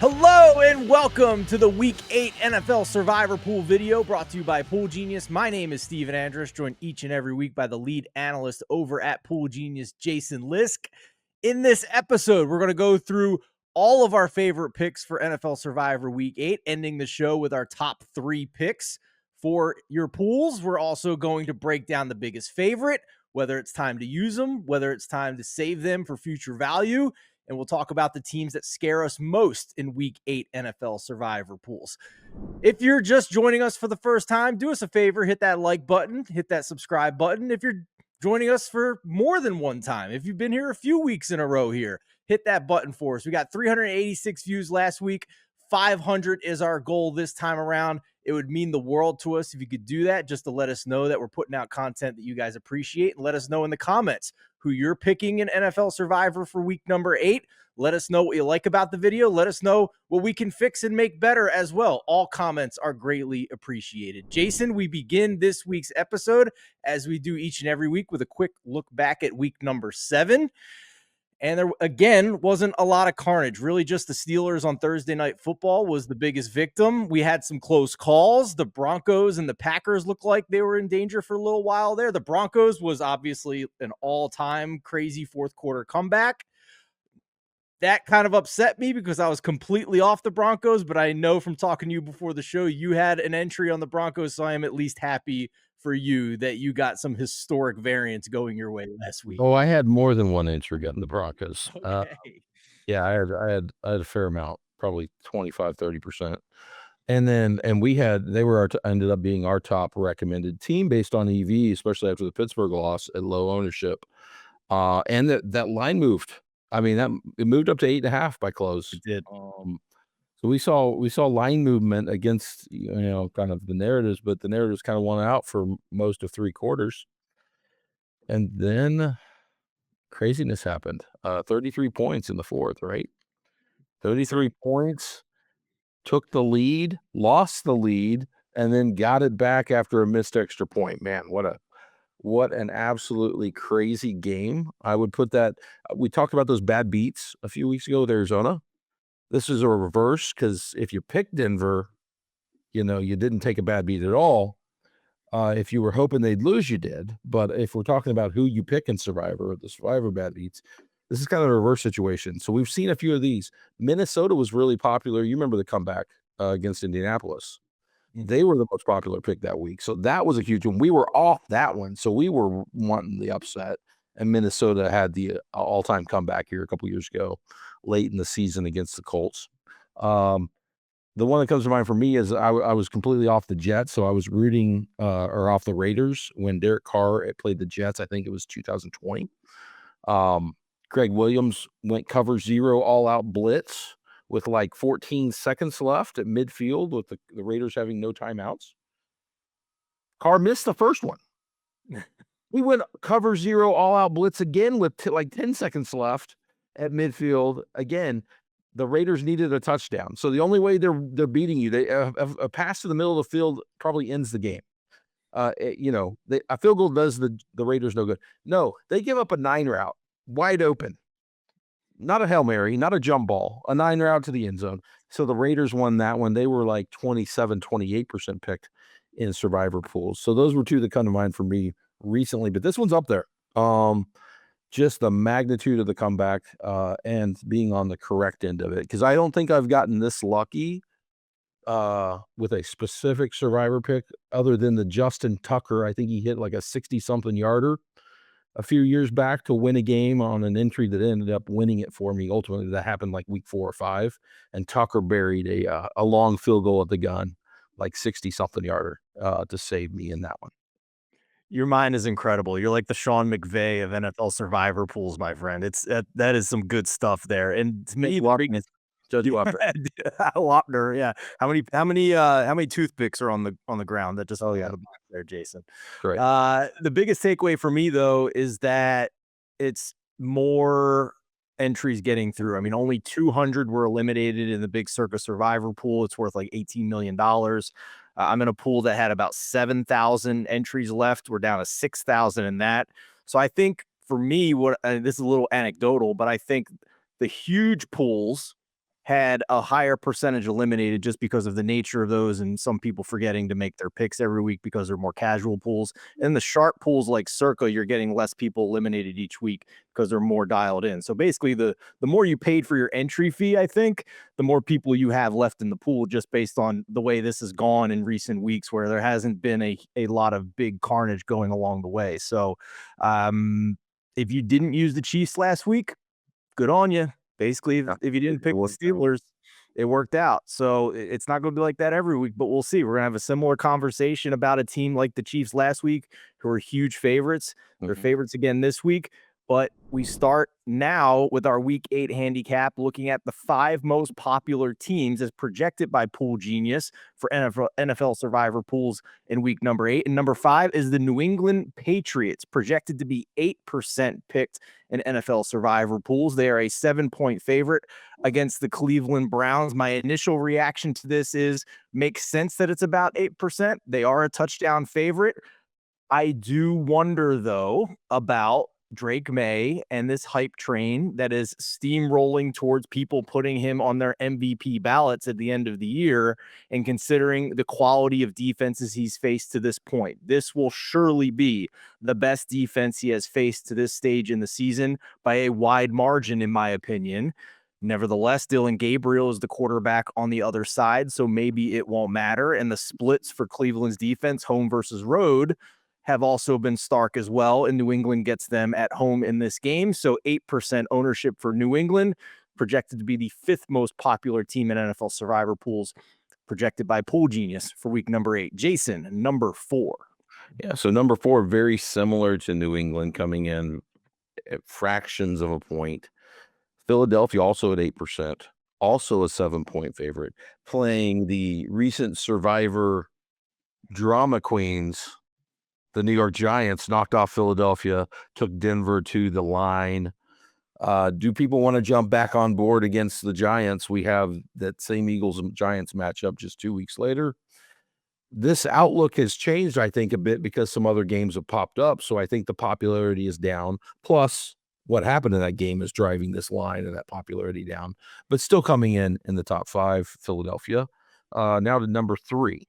Hello and welcome to the Week 8 NFL Survivor Pool video brought to you by Pool Genius. My name is Stephen Andress, joined each and every week by the lead analyst over at Pool Genius, Jason Lisk. In this episode, we're going to go through all of our favorite picks for NFL Survivor Week 8, ending the show with our top 3 picks for your pools. We're also going to break down the biggest favorite, whether it's time to use them, whether it's time to save them for future value. And we'll talk about the teams that scare us most in Week 8 NFL Survivor pools. If you're just joining us for the first time, do us a favor, hit that like button, hit that subscribe button. If you're joining us for more than one time, if you've been here a few weeks in a row here, hit that button for us. We got 386 views last week. 500 is our goal this time around. It would mean the world to us if you could do that, just to let us know that we're putting out content that you guys appreciate, and let us know in the comments who you're picking in NFL Survivor for week number 8. Let us know what you like about the video. Let us know what we can fix and make better as well. All comments are greatly appreciated. Jason, we begin this week's episode, as we do each and every week, with a quick look back at week number 7. And there, again, wasn't a lot of carnage. Really just the Steelers on Thursday Night Football was the biggest victim. We had some close calls. The Broncos and the Packers looked like they were in danger for a little while there. The Broncos was obviously an all-time crazy fourth quarter comeback. That kind of upset me because I was completely off the Broncos, but I know from talking to you before the show, you had an entry on the Broncos, so I am at least happy for you that you got some historic variance going your way last week. Oh, I had more than one entry in the Broncos. Okay. Yeah, I had a fair amount, probably 25-30%. And they were ended up being our top recommended team based on EV, especially after the Pittsburgh loss at low ownership. And that line moved. I mean, it moved up to 8.5 by close. It did. So we saw line movement against, kind of the narratives, but the narratives kind of won out for most of 3 quarters. And then craziness happened. 33 points in the fourth, right? 33 points, took the lead, lost the lead, and then got it back after a missed extra point. Man, what an absolutely crazy game. I would put that. We talked about those bad beats a few weeks ago with Arizona. This is a reverse, because if you picked Denver, you didn't take a bad beat at all. If you were hoping they'd lose, you did. But if we're talking about who you pick in Survivor, the Survivor bad beats, this is kind of a reverse situation. So we've seen a few of these. Minnesota was really popular. You remember the comeback against Indianapolis. They were the most popular pick that week. So that was a huge one. We were off that one. So we were wanting the upset. And Minnesota had the all-time comeback here a couple years ago, late in the season against the Colts. The one that comes to mind for me is I was completely off the Jets, so I was rooting or off the Raiders when Derek Carr played the Jets. I think it was 2020. Greg Williams went cover 0 all-out blitz with like 14 seconds left at midfield with the Raiders having no timeouts. Carr missed the first one. We went cover 0 all-out blitz again with like 10 seconds left at midfield again. The Raiders needed a touchdown. So the only way they're beating you, a pass to the middle of the field probably ends the game. A field goal does the Raiders no good. No, they give up a 9 route, wide open. Not a Hail Mary, not a jump ball, a 9 route to the end zone. So the Raiders won that one. They were like 27-28% picked in Survivor pools. So those were 2 that come to mind for me recently, but this one's up there. Just the magnitude of the comeback and being on the correct end of it. Because I don't think I've gotten this lucky with a specific Survivor pick other than the Justin Tucker. I think he hit like a 60-something yarder a few years back to win a game on an entry that ended up winning it for me. Ultimately, that happened like week 4 or 5. And Tucker buried a long field goal at the gun, like 60-something yarder to save me in that one. Your mind is incredible. You're like the Sean McVay of NFL Survivor pools, my friend. That is some good stuff there. And to me, Judge Wapner. Wapner, yeah. How many toothpicks are on the ground that just out of the box there, Jason? Great. The biggest takeaway for me though is that it's more entries getting through. I mean, only 200 were eliminated in the Big Circus Survivor pool. It's worth like $18 million. I'm in a pool that had about 7,000 entries left. We're down to 6,000 in that. So I think for me, this is a little anecdotal, but I think the huge pools had a higher percentage eliminated just because of the nature of those and some people forgetting to make their picks every week because they're more casual pools. And the sharp pools like Circa, you're getting less people eliminated each week because they're more dialed in. So basically, the more you paid for your entry fee, I think, the more people you have left in the pool, just based on the way this has gone in recent weeks, where there hasn't been a lot of big carnage going along the way. So if you didn't use the Chiefs last week, good on you. Basically, if you didn't pick the Steelers, it worked out. So it's not going to be like that every week, but we'll see. We're going to have a similar conversation about a team like the Chiefs last week, who are huge favorites. They're favorites again this week. But we start now with our week 8 handicap, looking at the 5 most popular teams as projected by Pool Genius for NFL Survivor pools in week number 8. And number 5 is the New England Patriots, projected to be 8% picked in NFL Survivor pools. They are a 7-point favorite against the Cleveland Browns. My initial reaction to this is makes sense that it's about 8%. They are a touchdown favorite. I do wonder, though, about Drake May and this hype train that is steamrolling towards people putting him on their MVP ballots at the end of the year, and considering the quality of defenses he's faced to this point. This will surely be the best defense he has faced to this stage in the season by a wide margin, in my opinion. Nevertheless, Dylan Gabriel is the quarterback on the other side, so maybe it won't matter. And the splits for Cleveland's defense, home versus road, have also been stark as well, and New England gets them at home in this game. So 8% ownership for New England, projected to be the 5th most popular team in NFL Survivor pools, projected by Pool Genius for week number 8. Jason, number 4. Yeah, so number 4, very similar to New England, coming in at fractions of a point. Philadelphia also at 8%, also a 7-point favorite, playing the recent Survivor drama queens. The New York Giants knocked off Philadelphia, took Denver to the line. Do people want to jump back on board against the Giants? We have that same Eagles and Giants matchup just 2 weeks later. This outlook has changed, I think, a bit because some other games have popped up. So I think the popularity is down. Plus, what happened in that game is driving this line and that popularity down, but still coming in the top 5, Philadelphia. Now to number 3.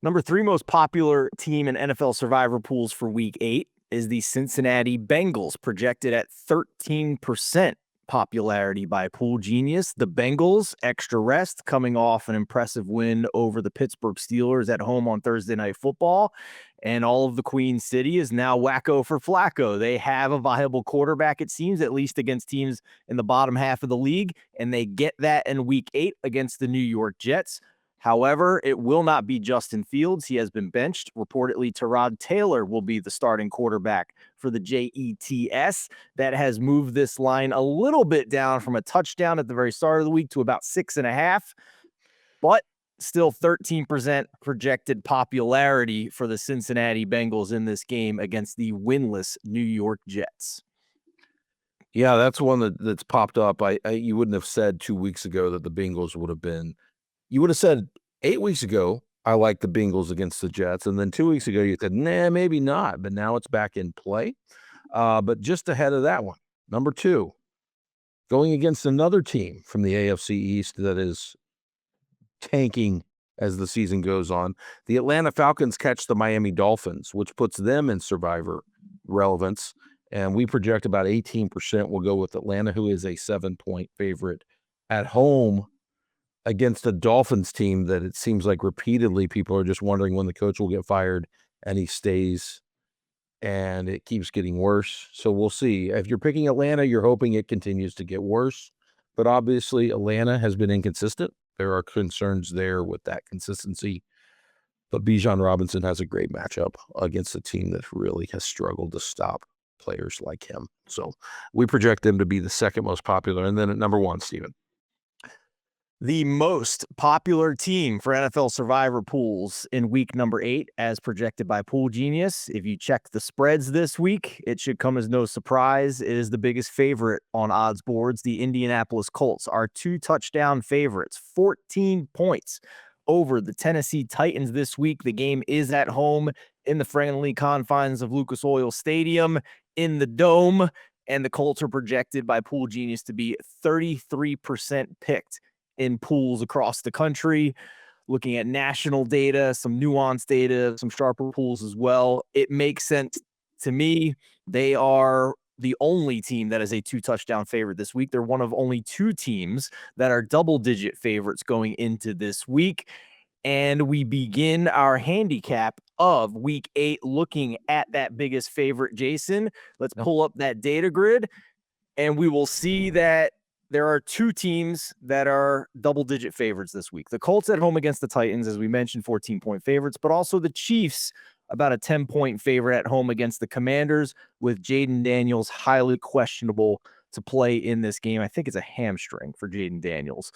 Number 3 most popular team in NFL Survivor pools for week 8 is the Cincinnati Bengals, projected at 13% popularity by Pool Genius. The Bengals, extra rest, coming off an impressive win over the Pittsburgh Steelers at home on Thursday Night Football. And all of the Queen City is now wacko for Flacco. They have a viable quarterback, it seems, at least against teams in the bottom half of the league, and they get that in week 8 against the New York Jets. However, it will not be Justin Fields. He has been benched. Reportedly, Tyrod Taylor will be the starting quarterback for the Jets. That has moved this line a little bit down from a touchdown at the very start of the week to about 6.5, but still 13% projected popularity for the Cincinnati Bengals in this game against the winless New York Jets. Yeah, that's one that's popped up. You wouldn't have said 2 weeks ago that the Bengals would have been. You would have said 8 weeks ago, I like the Bengals against the Jets. And then 2 weeks ago, you said, nah, maybe not. But now it's back in play. But just ahead of that one, number 2, going against another team from the AFC East that is tanking as the season goes on. The Atlanta Falcons catch the Miami Dolphins, which puts them in Survivor relevance. And we project about 18% will go with Atlanta, who is a 7-point favorite at home against a Dolphins team that it seems like repeatedly people are just wondering when the coach will get fired, and he stays, and it keeps getting worse. So we'll see. If you're picking Atlanta, you're hoping it continues to get worse. But obviously, Atlanta has been inconsistent. There are concerns there with that consistency. But Bijan Robinson has a great matchup against a team that really has struggled to stop players like him. So we project them to be the 2nd most popular. And then at number 1, Stephen. The most popular team for NFL Survivor pools in week number 8, as projected by Pool Genius. If you check the spreads this week, it should come as no surprise. It is the biggest favorite on odds boards. The Indianapolis Colts are 2-touchdown favorites, 14 points over the Tennessee Titans this week. The game is at home in the friendly confines of Lucas Oil Stadium in the Dome. and the Colts are projected by Pool Genius to be 33% picked in pools across the country. Looking at national data, some nuanced data, some sharper pools as well, it makes sense to me. They are the only team that is a 2-touchdown favorite this week. They're one of only 2 teams that are double-digit favorites going into this week. And we begin our handicap of week 8 looking at that biggest favorite, Jason. Let's Yep. pull up that data grid, and we will see that there are 2 teams that are double-digit favorites this week. The Colts at home against the Titans, as we mentioned, 14-point favorites, but also the Chiefs, about a 10-point favorite at home against the Commanders, with Jaden Daniels highly questionable to play in this game. I think it's a hamstring for Jaden Daniels.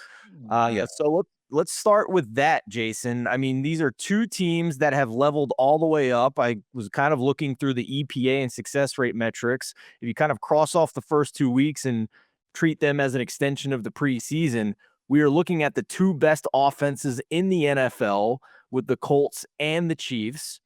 Yeah. So let's start with that, Jason. I mean, these are 2 teams that have leveled all the way up. I was kind of looking through the EPA and success rate metrics. If you kind of cross off the first 2 weeks and treat them as an extension of the preseason, we are looking at the 2 best offenses in the NFL with the Colts and the Chiefs.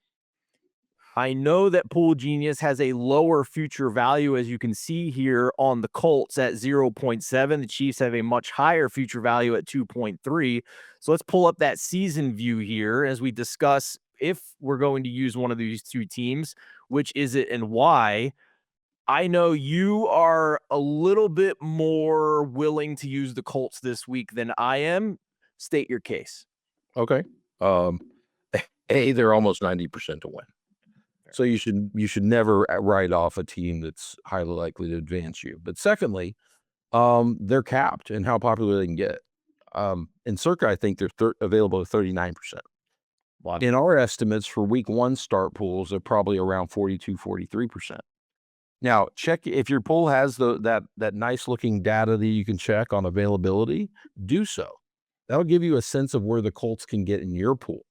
I know that Pool Genius has a lower future value, as you can see here on the Colts at 0.7. The Chiefs have a much higher future value at 2.3. So let's pull up that season view here as we discuss if we're going to use one of these 2 teams, which is it and why. I know you are a little bit more willing to use the Colts this week than I am. State your case. Okay. Um, they're almost 90% to win. So you should never write off a team that's highly likely to advance you. But secondly, they're capped in how popular they can get. In Circa, I think they're available at 39%. Wow. In our estimates for week 1 start pools, they're probably around 42, 43%. Now, check if your pool has that nice looking data that you can check on availability, do so. That'll give you a sense of where the Colts can get in your pool.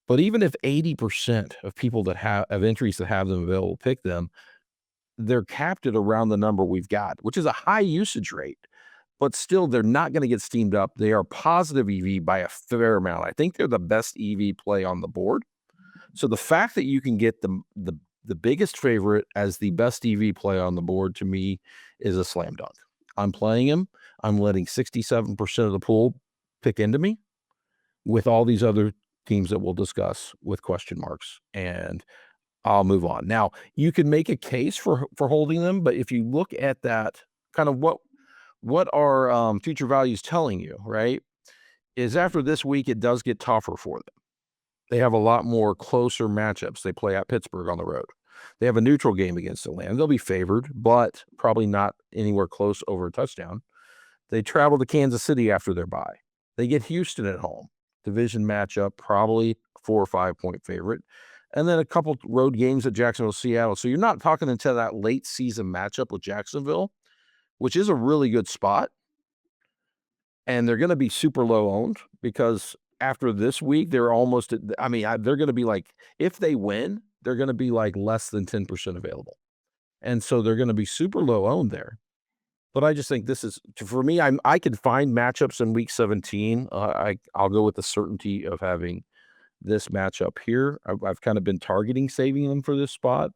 But even if 80% of people that have entries that have them available pick them, they're capped at around the number we've got, which is a high usage rate. But still, they're not going to get steamed up. They are positive EV by a fair amount. I think they're the best EV play on the board. So the fact that you can get the biggest favorite as the best EV play on the board, to me, is a slam dunk. I'm playing him. I'm letting 67% of the pool pick into me with all these other teams that we'll discuss with question marks, and I'll move on. Now, you can make a case for holding them, but if you look at that, kind of what are future values telling you, right, is after this week, it does get tougher for them. They have a lot more closer matchups. They play at Pittsburgh on the road. They have a neutral game against Atlanta. They'll be favored, but probably not anywhere close over a touchdown. They travel to Kansas City after their bye. They get Houston at home. Division matchup, probably 4 or 5 point favorite. And then a couple road games at Jacksonville, Seattle. So you're not talking until that late season matchup with Jacksonville, which is a really good spot. And they're going to be super low owned because after this week, they're almost, they're going to be like, if they win, they're going to be like less than 10% available. And so they're going to be super low owned there. But I just think this is, for me, I can find matchups in week 17. I'll go with the certainty of having this matchup here. I've kind of been targeting saving them for this spot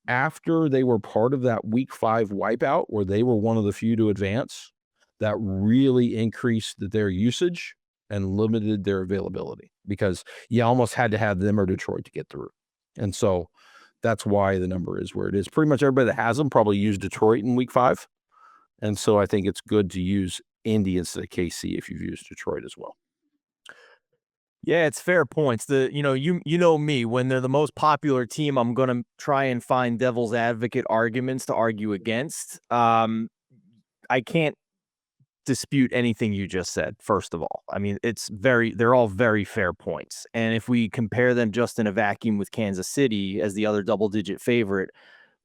after they were part of that week 5 wipeout where they were one of the few to advance. That really increased their usage and limited their availability because you almost had to have them or Detroit to get through. And so that's why the number is where it is. Pretty much everybody that has them probably used Detroit in week 5. And so I think it's good to use Indy instead of KC if you've used Detroit as well. Yeah, it's fair points. You know me, when they're the most popular team, I'm gonna try and find devil's advocate arguments to argue against. I can't dispute anything you just said, first of all. I mean, they're all very fair points. And if we compare them just in a vacuum with Kansas City as the other double-digit favorite,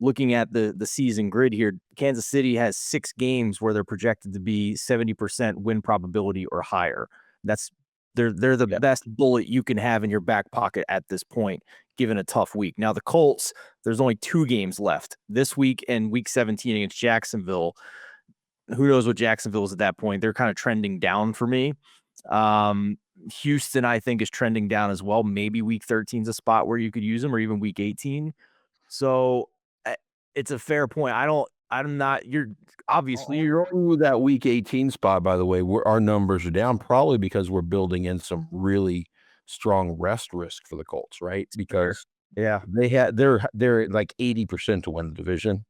looking at the season grid here, Kansas City has 6 games where they're projected to be 70% win probability or higher. They're the best bullet you can have in your back pocket at this point, given a tough week. Now the Colts, there's only 2 games left this week and week 17 against Jacksonville. Who knows what Jacksonville is at that point? They're kind of trending down for me. Houston, I think, is trending down as well. Maybe week 13 is a spot where you could use them, or even week 18. So it's a fair point. I'm not. Obviously you're Ooh, that week 18 spot, by the way, our numbers are down probably because we're building in some really strong rest risk for the Colts, right? fair. Because Yeah. they're like 80% to win the division,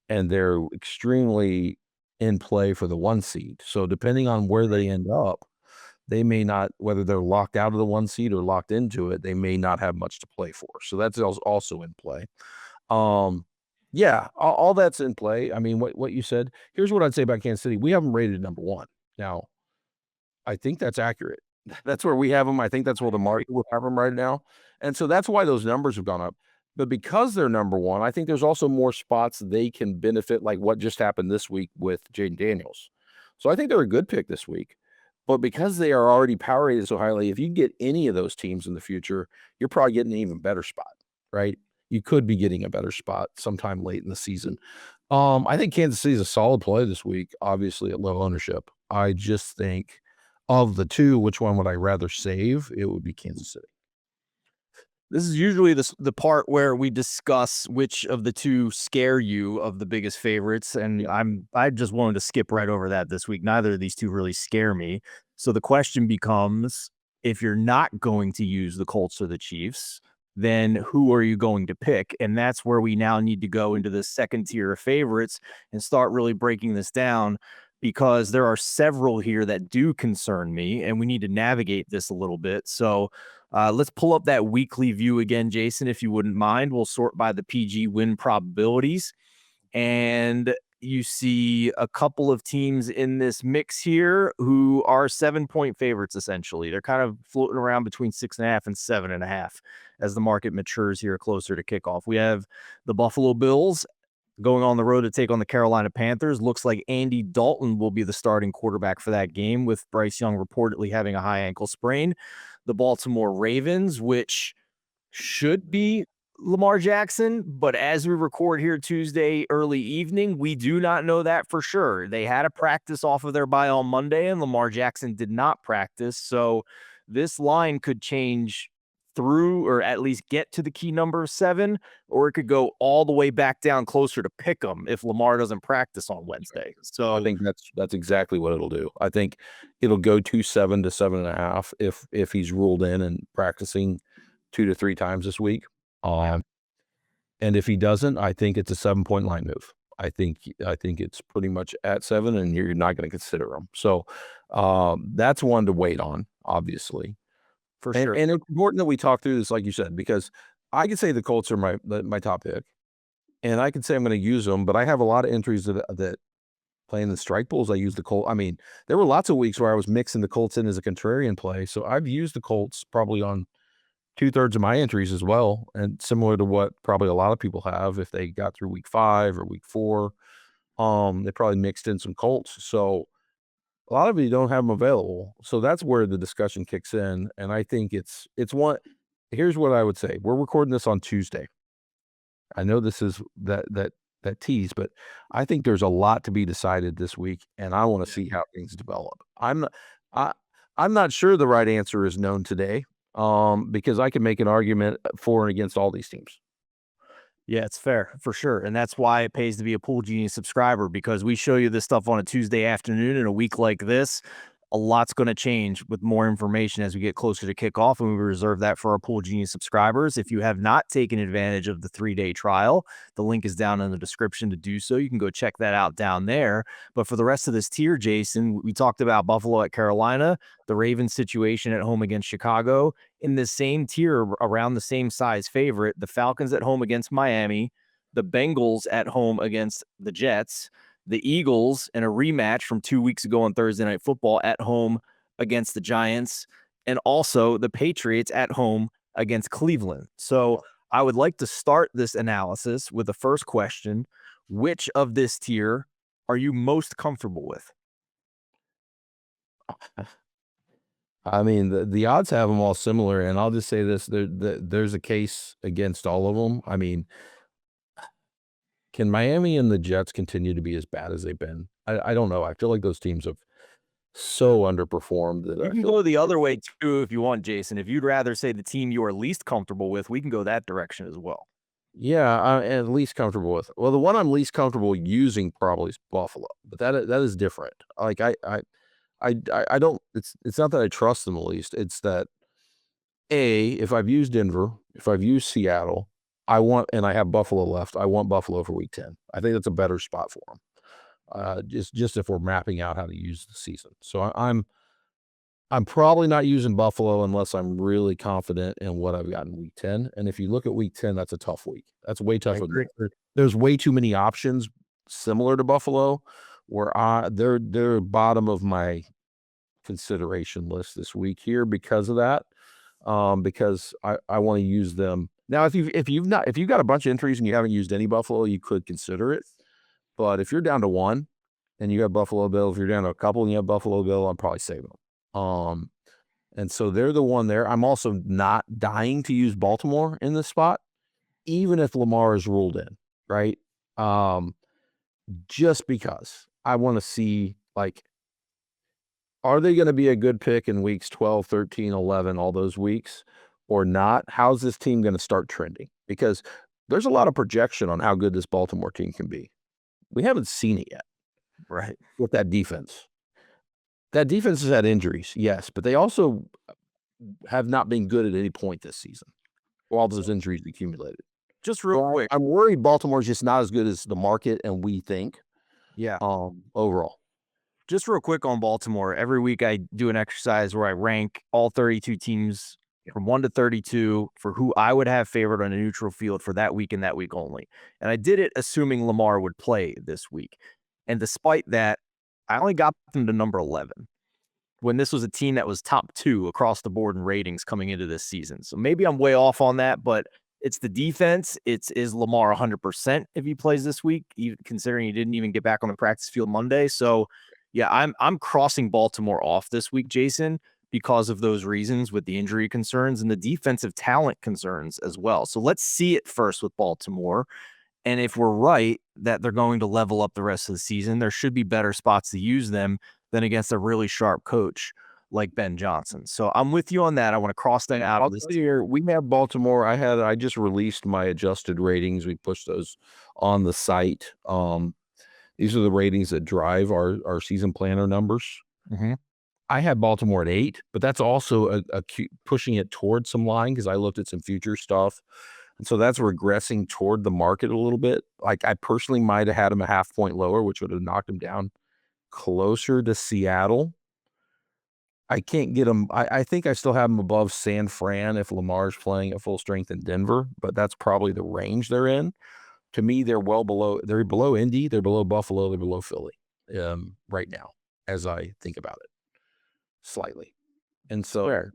and they're extremely in play for the 1 seed. So depending on where they end up, they may not, whether they're locked out of the 1 seed or locked into it, they may not have much to play for. So that's also in play. Um, yeah, all that's in play. I mean, what you said. Here's what I'd say about Kansas City. We have them rated number 1. Now, I think that's accurate. That's where we have them. I think that's where the market will have them right now. And so that's why those numbers have gone up. But because they're number 1, I think there's also more spots they can benefit, like what just happened this week with Jaden Daniels. So I think they're a good pick this week. But because they are already power rated so highly, if you get any of those teams in the future, you're probably getting an even better spot, right? You could be getting a better spot sometime late in the season. I think Kansas City is a solid play this week, obviously at low ownership. I just think of the 2, which one would I rather save? It would be Kansas City. This is usually the part where we discuss which of the 2 scare you of the biggest favorites, and I just wanted to skip right over that this week. Neither of these 2 really scare me. So the question becomes, if you're not going to use the Colts or the Chiefs, then who are you going to pick? And that's where we now need to go into the second tier of favorites and start really breaking this down, because there are several here that do concern me, and we need to navigate this a little bit. So let's pull up that weekly view again, Jason, if you wouldn't mind. We'll sort by the PG win probabilities. And you see a couple of teams in this mix here who are 7-point favorites, essentially. They're kind of floating around between 6.5 and 7.5 as the market matures here closer to kickoff. We have the Buffalo Bills going on the road to take on the Carolina Panthers. Looks like Andy Dalton will be the starting quarterback for that game, with Bryce Young reportedly having a high ankle sprain. The Baltimore Ravens, which should be Lamar Jackson, but as we record here Tuesday early evening, we do not know that for sure. They had a practice off of their bye on Monday, and Lamar Jackson did not practice. So this line could change through, or at least get to the key number of 7, or it could go all the way back down closer to pick 'em if Lamar doesn't practice on Wednesday. I So think that's exactly what it'll do. I think it'll go to 7 to 7.5 if he's ruled in and practicing 2 to 3 times this week. Um, and if he doesn't, I think it's a 7-point line move. I think it's pretty much at 7, and you're not going to consider him. So that's one to wait on, obviously. for And sure. and it's important that we talk through this, like you said, because I could say the Colts are my top pick, and I can say I'm going to use them, but I have a lot of entries that playing the strike pools. I use the Colts. I mean, there were lots of weeks where I was mixing the Colts in as a contrarian play, so I've used the Colts probably on 2/3 of my entries as well, and similar to what probably a lot of people have if they got through week 5 or week 4, they probably mixed in some Colts. So a lot of you don't have them available. So that's where the discussion kicks in, and I think it's one. Here's what I would say. We're recording this on Tuesday. I know this is that tease, but I think there's a lot to be decided this week, and I wanna see how things develop. I I'm not sure the right answer is known today, because I can make an argument for and against all these teams. Yeah, it's fair for sure. And that's why it pays to be a Pool Genius subscriber, because we show you this stuff on a Tuesday afternoon. In a week like this, a lot's going to change with more information as we get closer to kickoff. And we reserve that for our Pool Genius subscribers. If you have not taken advantage of the 3-day trial, the link is down in the description to do so. You can go check that out down there. But for the rest of this tier, Jason, we talked about Buffalo at Carolina, the Ravens situation at home against Chicago. In the same tier, around the same size favorite, the Falcons at home against Miami, the Bengals at home against the Jets, the Eagles in a rematch from 2 weeks ago on Thursday Night Football at home against the Giants, and also the Patriots at home against Cleveland. So I would like to start this analysis with the first question. Which of this tier are you most comfortable with? I mean, the odds have them all similar, and I'll just say this: there's a case against all of them. I mean, can Miami and the Jets continue to be as bad as they've been? I don't know. I feel like those teams have so underperformed that You I can feel go the other way too if you want, Jason. If you'd rather say the team you are least comfortable with, we can go that direction as well. Yeah, I'm least comfortable with. Well, the one I'm least comfortable using probably is Buffalo, but that is different. Like I don't. It's not that I trust them the least. It's that if I've used Denver, if I've used Seattle, and I have Buffalo left. I want Buffalo for Week 10. I think that's a better spot for them. Just if we're mapping out how to use the season. So I'm probably not using Buffalo unless I'm really confident in what I've got in Week 10. And if you look at Week 10, that's a tough week. That's way I tougher. agree. There's way too many options similar to Buffalo, where they're bottom of my consideration list this week here because of that. Because I want to use them now. If you've got a bunch of entries and you haven't used any Buffalo, you could consider it. But if you're down to one and you have Buffalo Bill, if you're down to a couple and you have Buffalo Bill, I'm probably saving them. And so they're the one there. I'm also not dying to use Baltimore in this spot, even if Lamar is ruled in, right? Just because I want to see, like, are they going to be a good pick in weeks 12, 13, 11, all those weeks or not? How's this team going to start trending? Because there's a lot of projection on how good this Baltimore team can be. We haven't seen it yet. Right. With that defense. That defense has had injuries, yes, but they also have not been good at any point this season. All those injuries accumulated. Just real quick. I'm worried Baltimore's just not as good as the market and we think. Yeah. Overall. Just real quick on Baltimore. Every week I do an exercise where I rank all 32 teams from 1 to 32 for who I would have favored on a neutral field for that week and that week only. And I did it assuming Lamar would play this week. And despite that, I only got them to number 11 when this was a team that was top 2 across the board in ratings coming into this season. So maybe I'm way off on that, but it's the defense. Is Lamar 100% if he plays this week, even considering he didn't even get back on the practice field Monday. So yeah, I'm crossing Baltimore off this week, Jason, because of those reasons with the injury concerns and the defensive talent concerns as well. So let's see it first with Baltimore. And if we're right that they're going to level up the rest of the season, there should be better spots to use them than against a really sharp coach like Ben Johnson. So I'm with you on that. I want to cross that out of this. Here we have Baltimore. I just released my adjusted ratings. We pushed those on the site. These are the ratings that drive our season planner numbers. Mm-hmm. I had Baltimore at 8, but that's also pushing it towards some line because I looked at some future stuff. And so that's regressing toward the market a little bit. Like I personally might have had him a half point lower, which would have knocked him down closer to Seattle. I can't get him. I think I still have him above San Fran if Lamar's playing at full strength in Denver, but that's probably the range they're in. To me, they're below Indy, they're below Buffalo, they're below Philly right now, as I think about it slightly. And so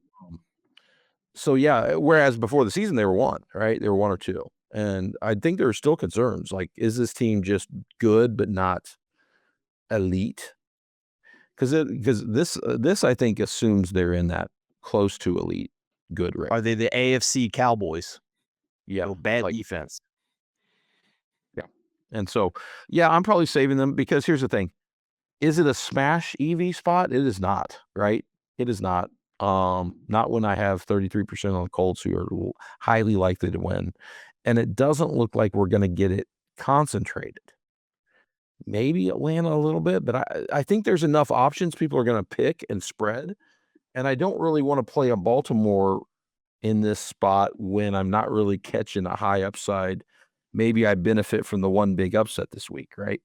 yeah, whereas before the season they were 1, right? They were 1 or 2. And I think there are still concerns. Like, is this team just good but not elite? Because this I think assumes they're in that close to elite good range. Are they the AFC Cowboys? Yeah, Bad defense. Yeah. And so, yeah, I'm probably saving them because here's the thing. Is it a smash EV spot? It is not, right? It is not. Not when I have 33% on the Colts who are highly likely to win. And it doesn't look like we're going to get it concentrated. Maybe Atlanta a little bit, but I think there's enough options people are going to pick and spread. And I don't really want to play a Baltimore in this spot when I'm not really catching a high upside. Maybe I benefit from the one big upset this week, right?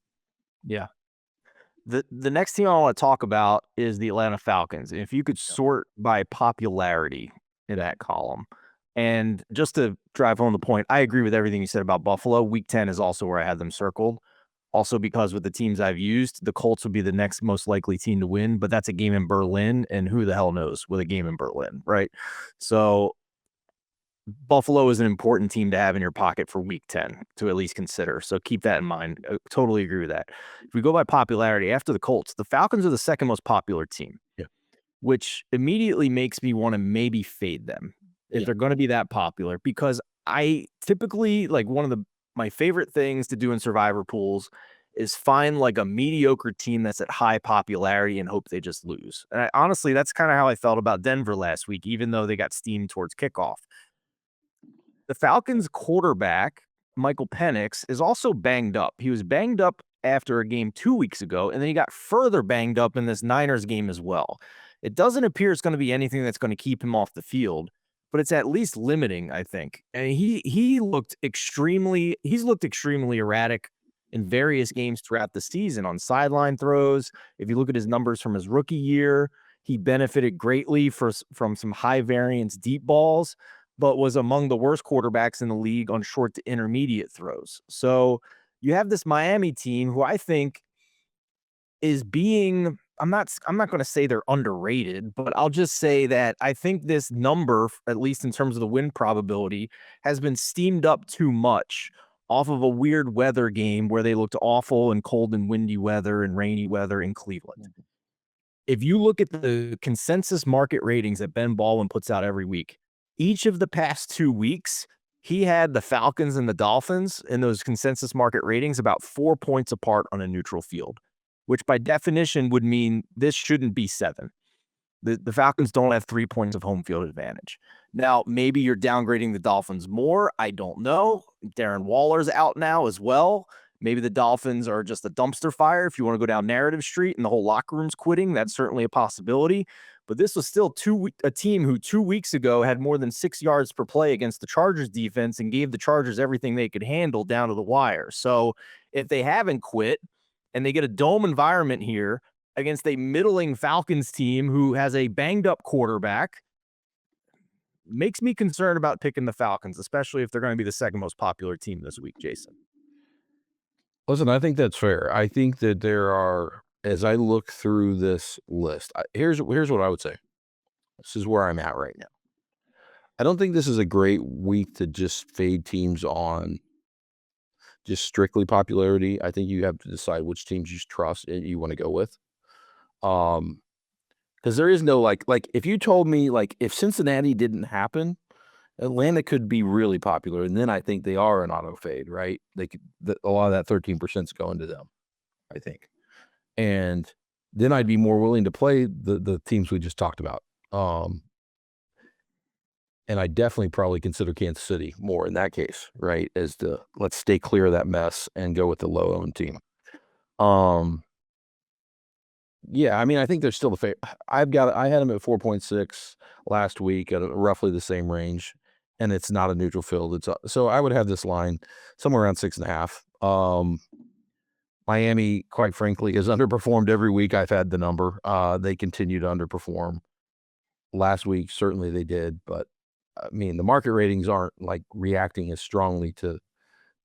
Yeah. The next team I want to talk about is the Atlanta Falcons. And if you could sort by popularity in that column. And just to drive home the point, I agree with everything you said about Buffalo. Week 10 is also where I had them circled. Also, because with the teams I've used, the Colts would be the next most likely team to win, but that's a game in Berlin, and who the hell knows with a game in Berlin, right? So Buffalo is an important team to have in your pocket for week 10 to at least consider. So keep that in mind. I totally agree with that. If we go by popularity, after the Colts, the Falcons are the second most popular team, which immediately makes me want to maybe fade them if they're going to be that popular, because I typically, like, one of my favorite things to do in survivor pools is find like a mediocre team that's at high popularity and hope they just lose. And honestly, that's kind of how I felt about Denver last week, even though they got steamed towards kickoff. The Falcons quarterback Michael Penix, is also banged up. He was banged up after a game 2 weeks ago, and then he got further banged up in this Niners game as well. It doesn't appear it's going to be anything that's going to keep him off the field, but it's at least limiting, I think. And he's looked extremely erratic in various games throughout the season on sideline throws. If you look at his numbers from his rookie year, he benefited greatly from some high variance deep balls, but was among the worst quarterbacks in the league on short to intermediate throws. So you have this Miami team who I think is being I'm not going to say they're underrated, but I'll just say that I think this number, at least in terms of the win probability, has been steamed up too much off of a weird weather game where they looked awful in cold and windy weather and rainy weather in Cleveland. If you look at the consensus market ratings that Ben Baldwin puts out every week, each of the past 2 weeks, he had the Falcons and the Dolphins in those consensus market ratings about 4 points apart on a neutral field, which by definition would mean this shouldn't be 7. The Falcons don't have 3 points of home field advantage. Now, maybe you're downgrading the Dolphins more. I don't know. Darren Waller's out now as well. Maybe the Dolphins are just a dumpster fire if you want to go down narrative street and the whole locker room's quitting. That's certainly a possibility. But this was still a team who 2 weeks ago had more than 6 yards per play against the Chargers defense and gave the Chargers everything they could handle down to the wire. So if they haven't quit and they get a dome environment here against a middling Falcons team who has a banged up quarterback, makes me concerned about picking the Falcons, especially if they're going to be the second most popular team this week, Jason. Listen, I think that's fair. I think that there are, as I look through this list, here's what I would say. This is where I'm at right now. I don't think this is a great week to just fade teams on just strictly popularity. I think you have to decide which teams you trust and you want to go with. Because there is no like if you told me if Cincinnati didn't happen, Atlanta could be really popular, and then I think they are an auto fade, right? They could a lot of that 13% is going to them, I think, and then I'd be more willing to play the teams we just talked about. And I definitely probably consider Kansas City more in that case, right? As the let's stay clear of that mess and go with the low owned team. Yeah, I mean, I think they're still the favorite. I had them at 4.6 last week at roughly the same range, and it's not a neutral field. So I would have this line somewhere around 6.5. Miami, quite frankly, has underperformed every week I've had the number. They continue to underperform. Last week, certainly they did, but I mean, the market ratings aren't reacting as strongly to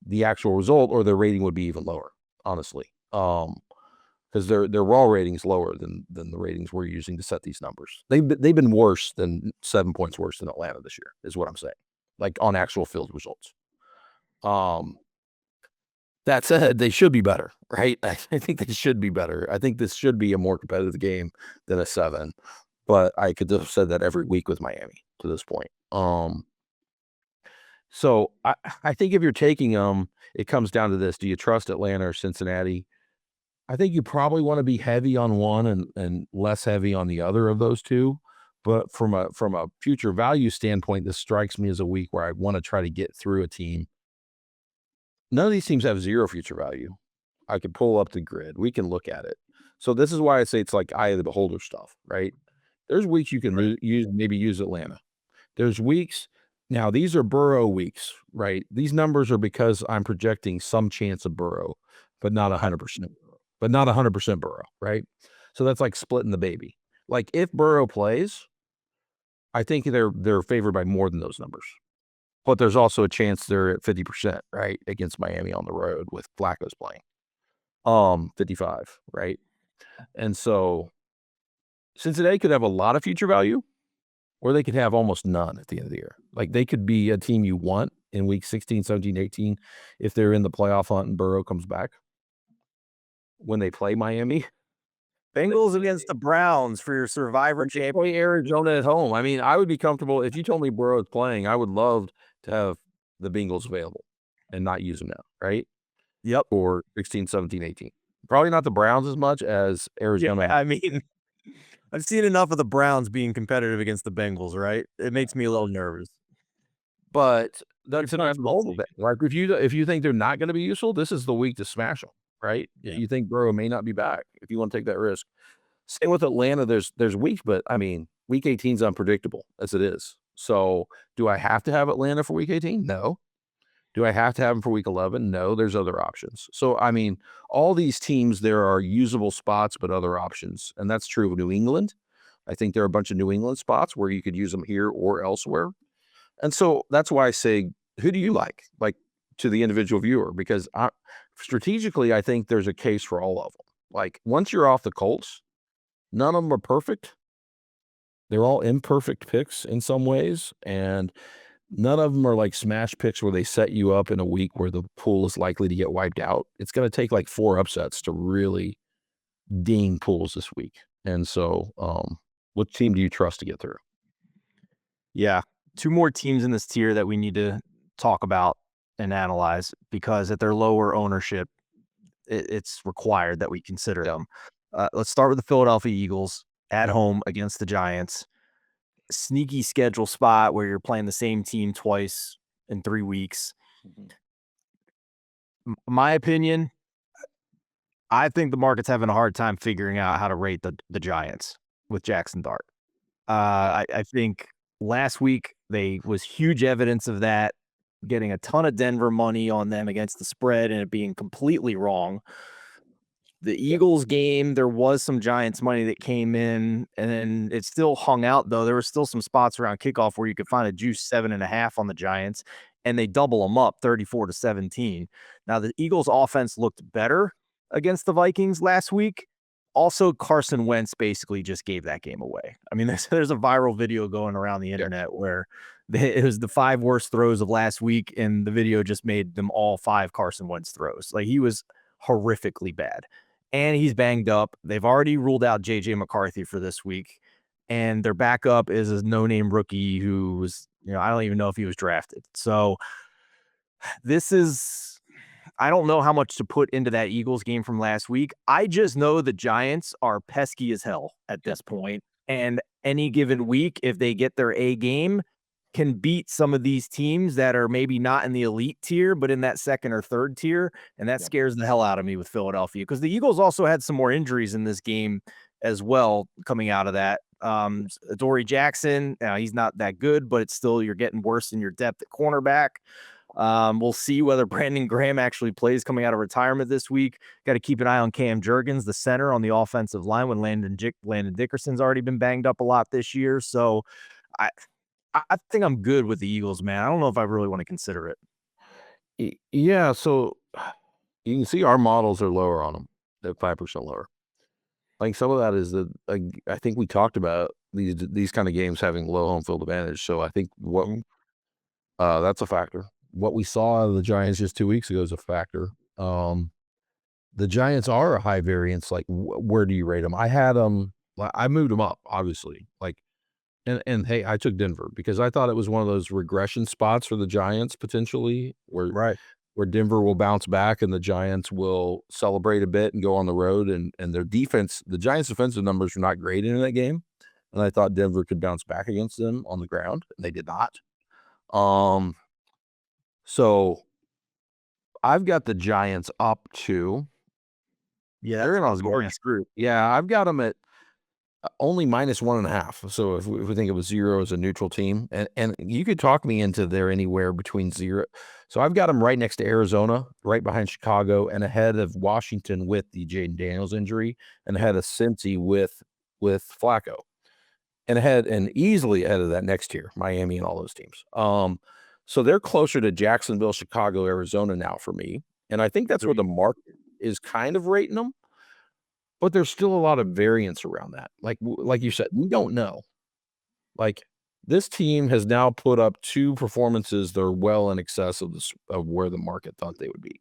the actual result, or their rating would be even lower, honestly. Because their raw ratings lower than the ratings we're using to set these numbers. They've been worse than 7 points worse than Atlanta this year, is what I'm saying. On actual field results. That said, they should be better, right? I think they should be better. I think this should be a more competitive game than a 7. But I could have said that every week with Miami to this point. So I think if you're taking them, it comes down to this: do you trust Atlanta or Cincinnati? I think you probably want to be heavy on one and less heavy on the other of those two. But from a future value standpoint, this strikes me as a week where I want to try to get through a team. None of these teams have zero future value. I could pull up the grid. We can look at it. So this is why I say it's like eye of the beholder stuff, right? There's weeks you can use Atlanta. There's weeks. Now, these are Burrow weeks, right? These numbers are because I'm projecting some chance of Burrow, but not 100%. But not 100% Burrow, right? So that's like splitting the baby. If Burrow plays, I think they're favored by more than those numbers. But there's also a chance they're at 50%, right, against Miami on the road with Flacco's playing. 55, right? And so Cincinnati could have a lot of future value, or they could have almost none at the end of the year. They could be a team you want in week 16, 17, 18 if they're in the playoff hunt and Burrow comes back. When they play Miami, Bengals against the Browns for your survivor championship. Play Arizona at home. I mean, I would be comfortable if you told me Burrow is playing. I would love to have the Bengals available and not use them now, right? Yep. For 16, 17, 18. Probably not the Browns as much as Arizona. Yeah, I mean, I've seen enough of the Browns being competitive against the Bengals, right? It makes me a little nervous. But That's an possible unfoldable take. bet. Like, if you think they're not gonna be useful, this is the week to smash them, right? Yeah. You think Burrow may not be back if you wanna take that risk. Same with Atlanta, there's weeks, but, I mean, week 18 is unpredictable as it is. So, do I have to have Atlanta for week 18? No. Do I have to have them for week 11? No, there's other options. So, I mean, all these teams, there are usable spots, but other options, and that's true of New England. I think there are a bunch of New England spots where you could use them here or elsewhere. And so that's why I say, who do you like? Like, to the individual viewer, because strategically, I think there's a case for all of them. Like, once you're off the Colts, none of them are perfect. They're all imperfect picks in some ways, and none of them are like smash picks where they set you up in a week where the pool is likely to get wiped out. It's going to take like 4 upsets to really ding pools this week. And so, what team do you trust to get through? Yeah. 2 more teams in this tier that we need to talk about and analyze because at their lower ownership, it's required that we consider them. Let's start with the Philadelphia Eagles at home against the Giants. Sneaky schedule spot where you're playing the same team twice in 3 weeks. My opinion, I think the market's having a hard time figuring out how to rate the Giants with Jackson Dart. I think last week they was huge evidence of that, getting a ton of Denver money on them against the spread and it being completely wrong. The Eagles game, there was some Giants money that came in, and then it still hung out, though. There were still some spots around kickoff where you could find a juice 7.5 on the Giants, and they double them up 34-17. Now, the Eagles' offense looked better against the Vikings last week. Also, Carson Wentz basically just gave that game away. I mean, there's a viral video going around the internet where it was the 5 worst throws of last week, and the video just made them all 5 Carson Wentz throws. Like, he was horrifically bad and he's banged up. They've already ruled out JJ McCarthy for this week, and their backup is a no-name rookie who was, I don't even know if he was drafted. So this is, I don't know how much to put into that Eagles game from last week. I just know the Giants are pesky as hell at this point, and any given week, if they get their A game, can beat some of these teams that are maybe not in the elite tier, but in that second or third tier. And that scares the hell out of me with Philadelphia because the Eagles also had some more injuries in this game as well coming out of that. Dory Jackson, he's not that good, but it's still, you're getting worse in your depth at cornerback. We'll see whether Brandon Graham actually plays coming out of retirement this week. Got to keep an eye on Cam Jurgens, the center on the offensive line, when Landon Dickerson's already been banged up a lot this year. So I think I'm good with the Eagles, man. I don't know if I really want to consider it. Yeah, so you can see our models are lower on them, they're 5% lower. Like, some of that is that, I think we talked about these kind of games having low home field advantage. So I think that's a factor. What we saw out of the Giants just 2 weeks ago is a factor. The Giants are a high variance. Like, where do you rate them? I had them. I moved them up, obviously. Like, and hey, I took Denver because I thought it was one of those regression spots for the Giants potentially, where Denver will bounce back and the Giants will celebrate a bit and go on the road. And their defense, the Giants' defensive numbers were not great in that game, and I thought Denver could bounce back against them on the ground, and they did not. So I've got the Giants up to. Yeah, They're in a large group. Yeah, I've got them at only -1.5. So if we think of a 0 as a neutral team, and you could talk me into there anywhere between 0. So I've got them right next to Arizona, right behind Chicago, and ahead of Washington with the Jaden Daniels injury, and ahead of Cincy with Flacco, and easily ahead of that next tier, Miami and all those teams. So they're closer to Jacksonville, Chicago, Arizona now for me, and I think that's where the market is kind of rating them. But there's still a lot of variance around that. Like you said, we don't know. Like, this team has now put up 2 performances that are well in excess of where the market thought they would be.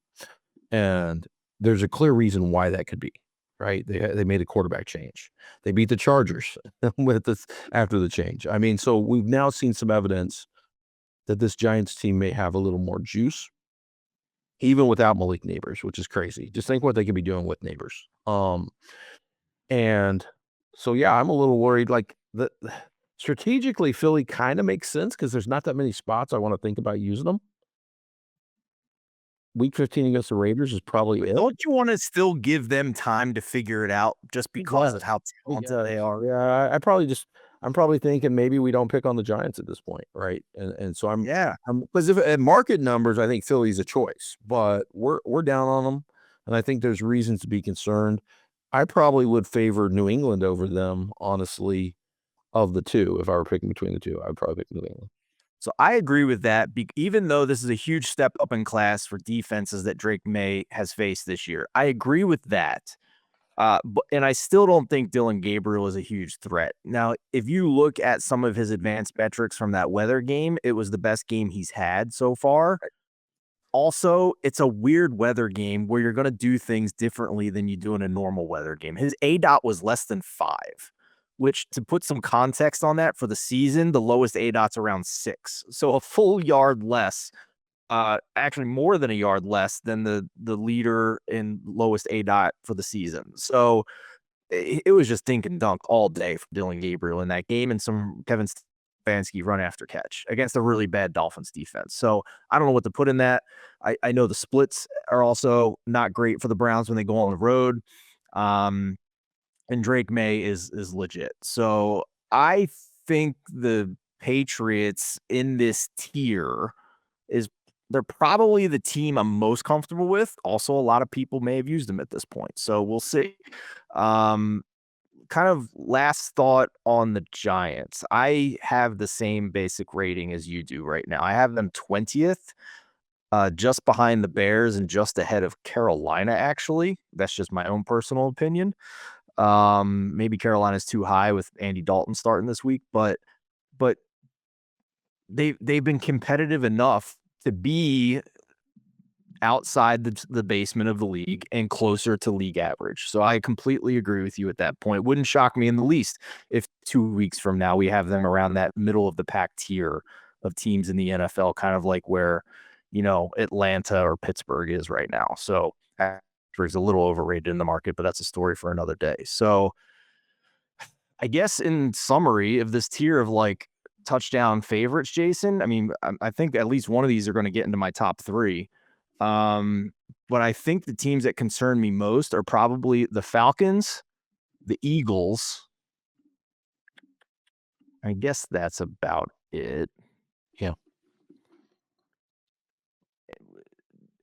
And there's a clear reason why that could be, right? They made a quarterback change. They beat the Chargers with this after the change. I mean, so we've now seen some evidence that this Giants team may have a little more juice, even without Malik Neighbors, which is crazy. Just think what they could be doing with Neighbors. And so, yeah, I'm a little worried. Like, strategically, Philly kind of makes sense because there's not that many spots I want to think about using them. week 15 against the Raiders is probably it. Don't you want to still give them time to figure it out just because of how talented they are? Yeah, I'm probably thinking maybe we don't pick on the Giants at this point, right? And so Yeah. I'm because if at market numbers, I think Philly's a choice, but we're down on them, and I think there's reasons to be concerned. I probably would favor New England over them, honestly, of the two. If I were picking between the two, I would probably pick New England. So I agree with that. Even though this is a huge step up in class for defenses that Drake May has faced this year, I agree with that. And I still don't think Dylan Gabriel is a huge threat. Now, if you look at some of his advanced metrics from that weather game, it was the best game he's had so far. Also, it's a weird weather game where you're going to do things differently than you do in a normal weather game. His A dot was less than 5, which, to put some context on that, for the season, the lowest A dot's around 6. So a full yard less, actually more than a yard less than the leader in lowest A dot for the season. So it was just dink and dunk all day for Dylan Gabriel in that game, and some Kevin Stefanski run after catch against a really bad Dolphins defense. So I don't know what to put in that. I know the splits are also not great for the Browns when they go on the road. And Drake May is legit. So I think the Patriots in this tier is they're probably the team I'm most comfortable with. Also, a lot of people may have used them at this point. So we'll see. Kind of last thought on the Giants. I have the same basic rating as you do right now. I have them 20th, just behind the Bears and just ahead of Carolina, actually. That's just my own personal opinion. Maybe Carolina's too high with Andy Dalton starting this week, but they've been competitive enough to be outside the basement of the league and closer to league average. So I completely agree with you at that point. Wouldn't shock me in the least if 2 weeks from now we have them around that middle of the pack tier of teams in the NFL, kind of like where, Atlanta or Pittsburgh is right now. So Pittsburgh's a little overrated in the market, but that's a story for another day. So I guess in summary of this tier of like touchdown favorites, Jason, I mean, I think at least one of these are going to get into my top 3. But I think the teams that concern me most are probably the Falcons, the Eagles. I guess that's about it. Yeah.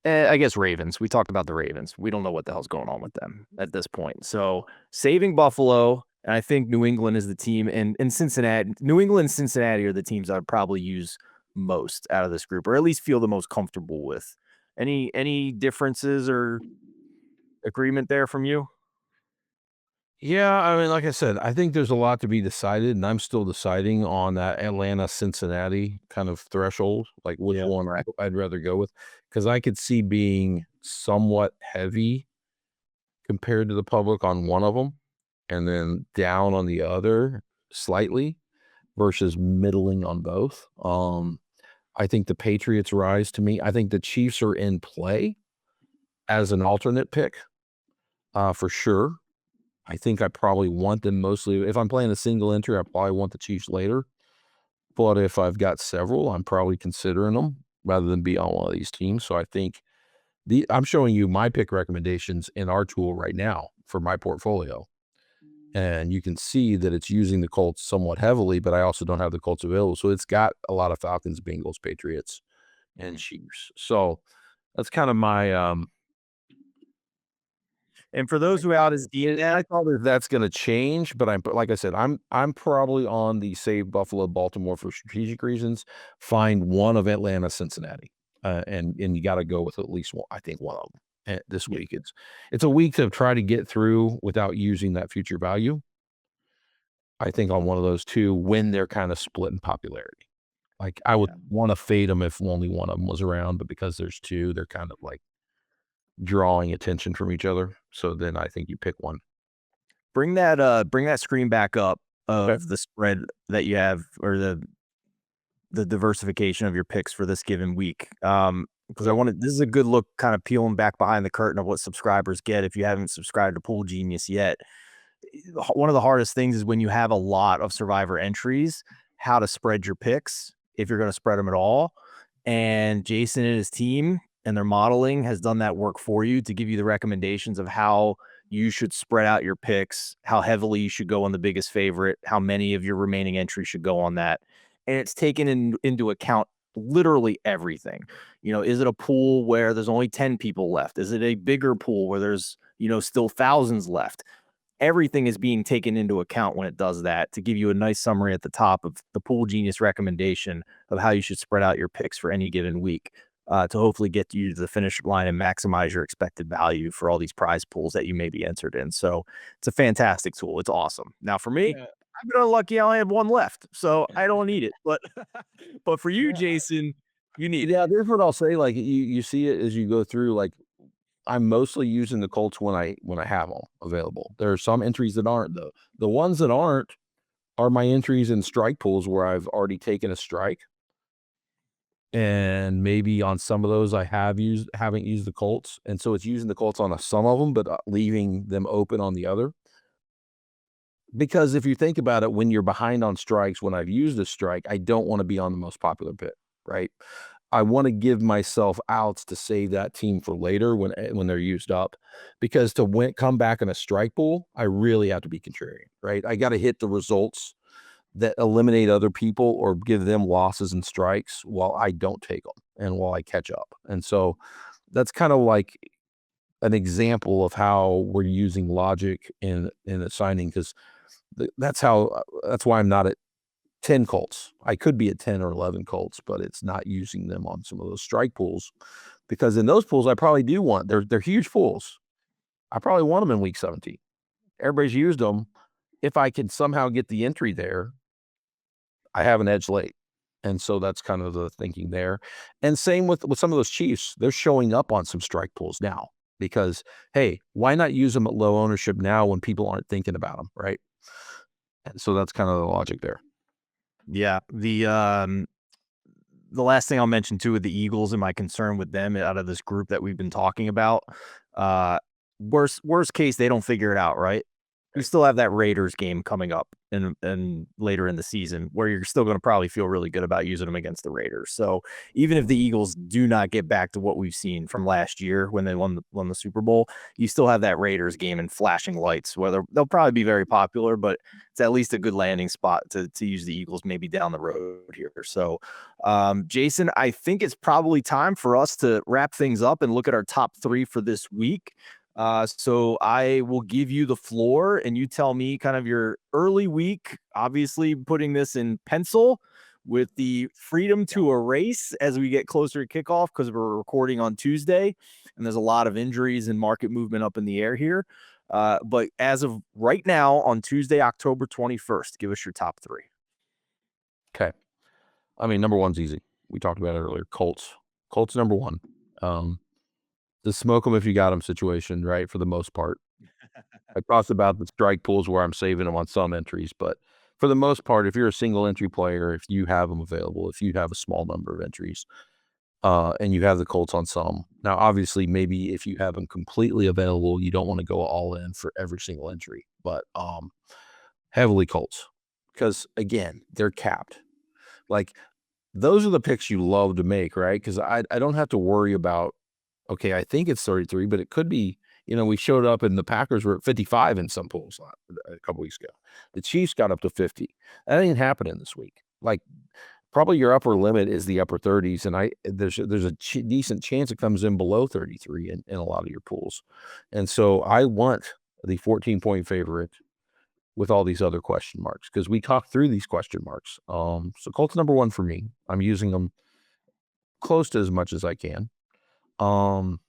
I guess Ravens. We talked about the Ravens. We don't know what the hell's going on with them at this point. So saving Buffalo, and I think New England is the team, and Cincinnati. New England and Cincinnati are the teams I'd probably use most out of this group, or at least feel the most comfortable with. Any differences or agreement there from you? Yeah, I mean, like I said, I think there's a lot to be decided, and I'm still deciding on that Atlanta-Cincinnati kind of threshold, like which Yeah. one I'd rather go with, because I could see being somewhat heavy compared to the public on one of them, and then down on the other slightly versus middling on both. I think the Patriots rise to me. I think the Chiefs are in play as an alternate pick, for sure. I think I probably want them mostly. If I'm playing a single entry, I probably want the Chiefs later. But if I've got several, I'm probably considering them rather than be on one of these teams. So I think I'm showing you my pick recommendations in our tool right now for my portfolio. And you can see that it's using the Colts somewhat heavily, but I also don't have the Colts available. So it's got a lot of Falcons, Bengals, Patriots, and Chiefs. So that's kind of my And for those who out as I thought that that's gonna change, but like I said, I'm probably on the save Buffalo, Baltimore for strategic reasons. Find one of Atlanta, Cincinnati, and you got to go with at least one. I think one of them this week. It's a week to try to get through without using that future value. I think on one of those two when they're kind of split in popularity. Like I would want to fade them if only one of them was around, but because there's two, they're kind of like drawing attention from each other. So then I think you pick one. bring that screen back up of the spread that you have, or the diversification of your picks for this given week. Because this is a good look, kind of peeling back behind the curtain of what subscribers get if you haven't subscribed to Pool Genius yet. One of the hardest things is when you have a lot of survivor entries, how to spread your picks, if you're going to spread them at all. And Jason and his team and their modeling has done that work for you to give you the recommendations of how you should spread out your picks, how heavily you should go on the biggest favorite, how many of your remaining entries should go on that. And it's taken into account literally everything. Is it a pool where there's only 10 people left? Is it a bigger pool where there's, still thousands left? Everything is being taken into account when it does that to give you a nice summary at the top of the Pool Genius recommendation of how you should spread out your picks for any given week, to hopefully get you to the finish line and maximize your expected value for all these prize pools that you may be entered in. So it's a fantastic tool. It's awesome. Now for me, Yeah. I've been unlucky. I only have one left, so I don't need it. But but for you, Yeah. Jason, you need it. Yeah, there's what I'll say. Like you see it as you go through. Like I'm mostly using the Colts when I have them available. There are some entries that aren't though. The ones that aren't are my entries in strike pools where I've already taken a strike. And maybe on some of those I haven't used the Colts. And so it's using the Colts on some of them, but leaving them open on the other. Because if you think about it, when you're behind on strikes, when I've used a strike, I don't want to be on the most popular pick, right? I want to give myself outs to save that team for later when they're used up, because to come back in a strike pool, I really have to be contrarian, right? I got to hit the results that eliminate other people or give them losses and strikes while I don't take them and while I catch up. And so that's kind of like an example of how we're using logic in assigning, because that's why I'm not at 10 Colts. I could be at 10 or 11 Colts, but it's not using them on some of those strike pools, because in those pools I probably do want, they're huge pools. I probably want them in week 17. Everybody's used them. If I can somehow get the entry there, I have an edge late. And so that's kind of the thinking there. And same with some of those Chiefs. They're showing up on some strike pools now because, hey, why not use them at low ownership now when people aren't thinking about them, right? And so that's kind of the logic there. Yeah. The last thing I'll mention too with the Eagles and my concern with them out of this group that we've been talking about, uh, worst case, they don't figure it out, right? You Right. still have that Raiders game coming up and later in the season where you're still going to probably feel really good about using them against the Raiders. So even if the Eagles do not get back to what we've seen from last year when they won the Super Bowl, you still have that Raiders game and flashing lights. Whether they'll probably be very popular, but it's at least a good landing spot to use the Eagles maybe down the road here. So Jason, I think it's probably time for us to wrap things up and look at our top three for this week. So I will give you the floor and you tell me kind of your early week, obviously putting this in pencil with the freedom to erase as we get closer to kickoff because we're recording on Tuesday and there's a lot of injuries and market movement up in the air here. But as of right now on Tuesday, October 21st, give us your top three. Okay. I mean, number one's easy. We talked about it earlier. Colts. Colts number one. Um, the smoke them if you got them situation, right? For the most part. I talked about the strike pools where I'm saving them on some entries, but for the most part, if you're a single entry player, if you have them available, if you have a small number of entries, and you have the Colts on some. Now, obviously, maybe if you have them completely available, you don't want to go all in for every single entry, but heavily Colts, because again, they're capped. Like those are the picks you love to make, right? Because I don't have to worry about, okay, I think it's 33, but it could be, we showed up and the Packers were at 55 in some polls a couple weeks ago. The Chiefs got up to 50. That ain't happening this week. Like probably your upper limit is the upper 30s, and there's a decent chance it comes in below 33 in a lot of your pools. And so I want the 14-point favorite with all these other question marks because we talked through these question marks. So Colts number one for me. I'm using them close to as much as I can. Um,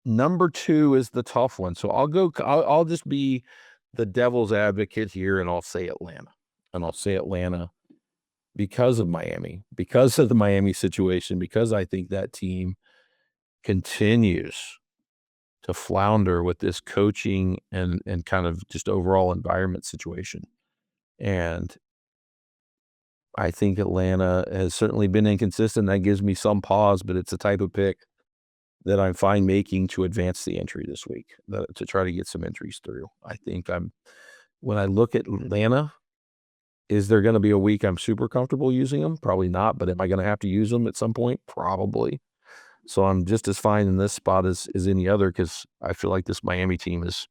Number two is the tough one. So I'll just be the devil's advocate here, and I'll say Atlanta. And I'll say Atlanta because of Miami, because of the Miami situation, because I think that team continues to flounder with this coaching and kind of just overall environment situation. And I think Atlanta has certainly been inconsistent. That gives me some pause, but it's a type of pick that I'm fine making to advance the entry this week, to try to get some entries through. I think when I look at Atlanta, is there going to be a week I'm super comfortable using them? Probably not, but am I going to have to use them at some point? Probably. So I'm just as fine in this spot as any other because I feel like this Miami team has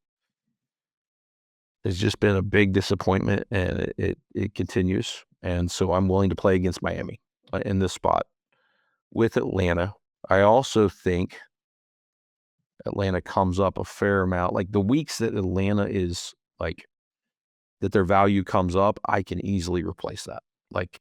just been a big disappointment, and it continues. And so I'm willing to play against Miami in this spot with Atlanta. I also think Atlanta comes up a fair amount. Like the weeks that Atlanta is like that their value comes up, I can easily replace that. Like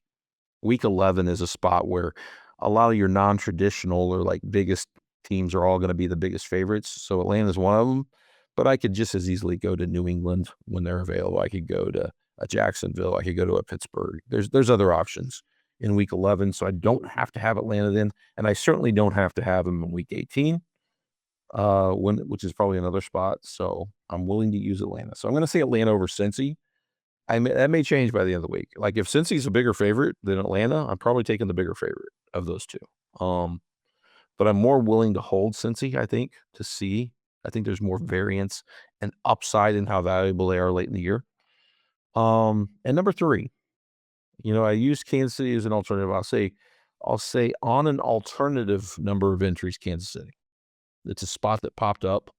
week 11 is a spot where a lot of your non-traditional or like biggest teams are all going to be the biggest favorites. So Atlanta is one of them, but I could just as easily go to New England when they're available. I could go to a Jacksonville. I could go to a Pittsburgh. There's other options in week 11. So I don't have to have Atlanta then. And I certainly don't have to have them in week 18, which is probably another spot. So I'm willing to use Atlanta. So I'm going to say Atlanta over Cincy. That may change by the end of the week. Like if Cincy's a bigger favorite than Atlanta, I'm probably taking the bigger favorite of those two. But I'm more willing to hold Cincy, I think, to see. I think there's more variance and upside in how valuable they are late in the year. And number 3, I used Kansas City as an alternative. I'll say on an alternative number of entries, Kansas City. It's a spot that popped up.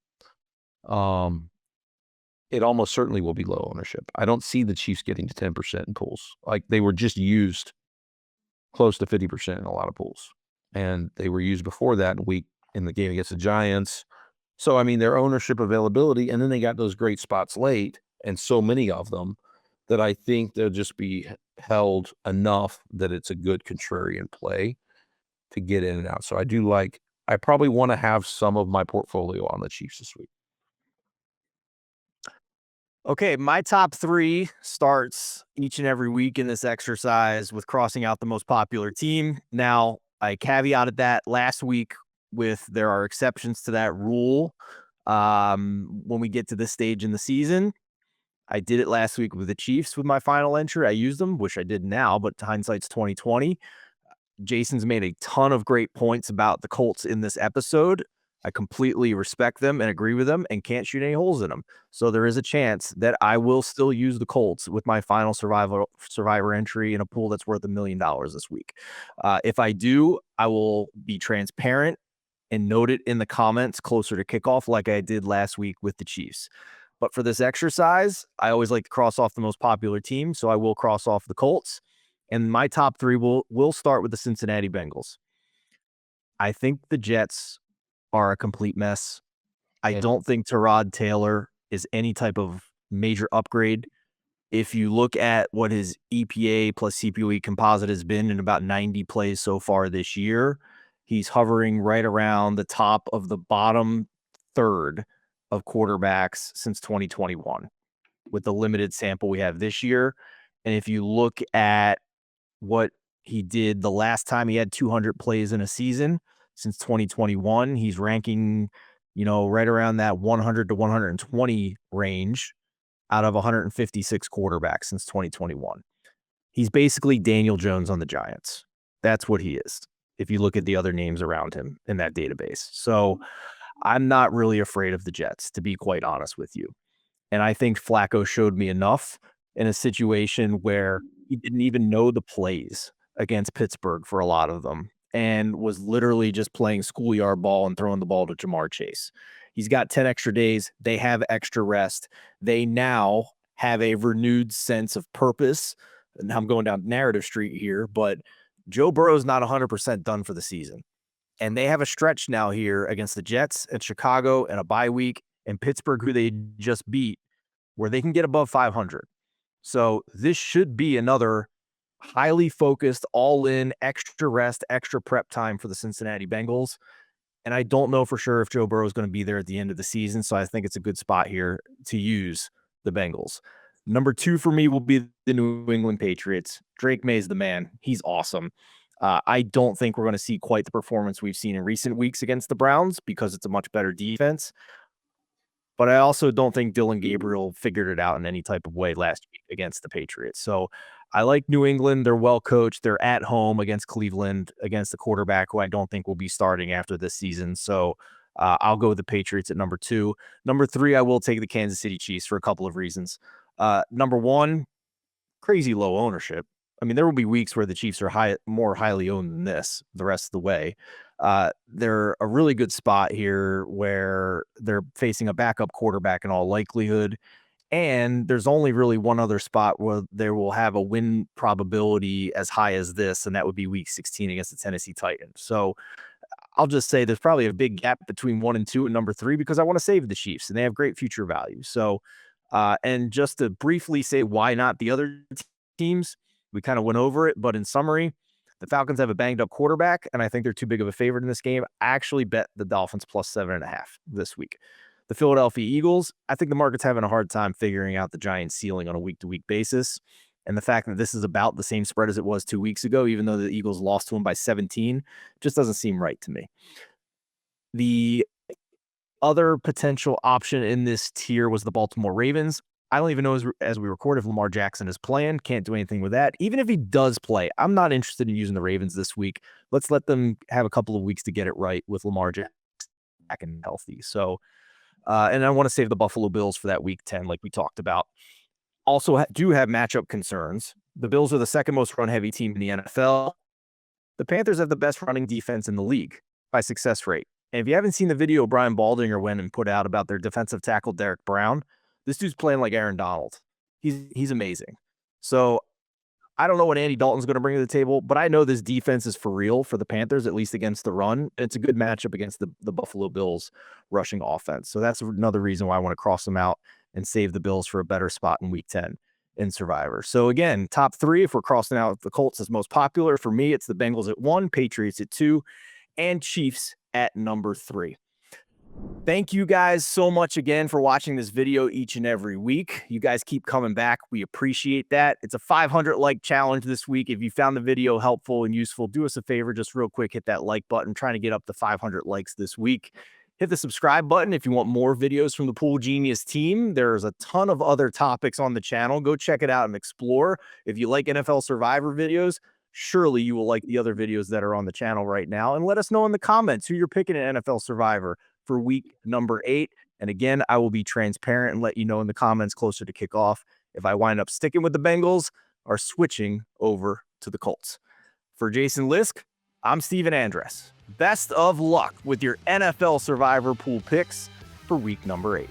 It almost certainly will be low ownership. I don't see the Chiefs getting to 10% in pools. Like they were just used close to 50% in a lot of pools. And they were used before that in the game against the Giants. So, I mean, their ownership availability, and then they got those great spots late, and so many of them that I think they'll just be held enough that it's a good contrarian play to get in and out. So I probably want to have some of my portfolio on the Chiefs this week. Okay, my top 3 starts each and every week in this exercise with crossing out the most popular team. Now, I caveated that last week with there are exceptions to that rule. When we get to this stage in the season, I did it last week with the Chiefs with my final entry. I used them, which I did now, but hindsight's 2020. Jason's made a ton of great points about the Colts in this episode. I completely respect them and agree with them and can't shoot any holes in them. So there is a chance that I will still use the Colts with my final survivor entry in a pool that's worth $1 million this week. If I do, I will be transparent and note it in the comments closer to kickoff like I did last week with the Chiefs. But for this exercise, I always like to cross off the most popular team, so I will cross off the Colts. And my top 3 will start with the Cincinnati Bengals. I think the Jets are a complete mess. I Yeah. don't think Tyrod Taylor is any type of major upgrade. If you look at what his EPA plus CPOE composite has been in about 90 plays so far this year, he's hovering right around the top of the bottom third of quarterbacks since 2021 with the limited sample we have this year. And if you look at what he did the last time he had 200 plays in a season since 2021, he's ranking, right around that 100 to 120 range out of 156 quarterbacks since 2021. He's basically Daniel Jones on the Giants. That's what he is. If you look at the other names around him in that database. So I'm not really afraid of the Jets, to be quite honest with you. And I think Flacco showed me enough in a situation where he didn't even know the plays against Pittsburgh for a lot of them and was literally just playing schoolyard ball and throwing the ball to Jamar Chase. He's got 10 extra days. They have extra rest. They now have a renewed sense of purpose. And I'm going down narrative street here, but Joe Burrow's not 100% done for the season. And they have a stretch now here against the Jets and Chicago and a bye week and Pittsburgh, who they just beat, where they can get above 500. So this should be another highly focused, all-in, extra rest, extra prep time for the Cincinnati Bengals. And I don't know for sure if Joe Burrow is going to be there at the end of the season, so I think it's a good spot here to use the Bengals. Number 2 for me will be the New England Patriots. Drake May's the man. He's awesome. I don't think we're going to see quite the performance we've seen in recent weeks against the Browns because it's a much better defense. But I also don't think Dylan Gabriel figured it out in any type of way last week against the Patriots. So I like New England. They're well coached. They're at home against Cleveland, against the quarterback who I don't think will be starting after this season. So I'll go with the Patriots at number 2. Number 3, I will take the Kansas City Chiefs for a couple of reasons. Number 1, crazy low ownership. I mean, there will be weeks where the Chiefs are more highly owned than this the rest of the way. They're a really good spot here where they're facing a backup quarterback in all likelihood. And there's only really one other spot where they will have a win probability as high as this, and that would be week 16 against the Tennessee Titans. So I'll just say there's probably a big gap between 1 and 2 and number 3 because I want to save the Chiefs and they have great future value. So, and just to briefly say why not the other teams, we kind of went over it, but in summary, the Falcons have a banged up quarterback, and I think they're too big of a favorite in this game. I actually bet the Dolphins plus 7.5 this week. The Philadelphia Eagles, I think the market's having a hard time figuring out the Giants' ceiling on a week-to-week basis. And the fact that this is about the same spread as it was 2 weeks ago, even though the Eagles lost to them by 17, just doesn't seem right to me. The other potential option in this tier was the Baltimore Ravens. I don't even know as we record if Lamar Jackson is playing. Can't do anything with that. Even if he does play, I'm not interested in using the Ravens this week. Let's let them have a couple of weeks to get it right with Lamar Jackson back and healthy. So, and I want to save the Buffalo Bills for that week 10, like we talked about. Also do have matchup concerns. The Bills are the second most run-heavy team in the NFL. The Panthers have the best running defense in the league by success rate. And if you haven't seen the video Brian Baldinger went and put out about their defensive tackle, Derek Brown, this dude's playing like Aaron Donald. He's amazing. So I don't know what Andy Dalton's going to bring to the table, but I know this defense is for real for the Panthers, at least against the run. It's a good matchup against the Buffalo Bills rushing offense. So that's another reason why I want to cross them out and save the Bills for a better spot in week 10 in Survivor. So again, top 3, if we're crossing out the Colts as most popular, for me, it's the Bengals at 1, Patriots at 2, and Chiefs at number 3. Thank you guys so much again for watching this video each and every week. You guys keep coming back. We appreciate that. It's a 500 like challenge this week. If you found the video helpful and useful, do us a favor, just real quick, hit that like button. Trying to get up to 500 likes this week. Hit the subscribe button if you want more videos from the Pool Genius team. There's a ton of other topics on the channel. Go check it out and explore. If you like NFL Survivor videos, surely you will like the other videos that are on the channel right now. And let us know in the comments who you're picking in NFL Survivor for week number 8. And again, I will be transparent and let you know in the comments closer to kickoff if I wind up sticking with the Bengals or switching over to the Colts. For Jason Lisk, I'm Stephen Andress. Best of luck with your NFL Survivor pool picks for week number 8.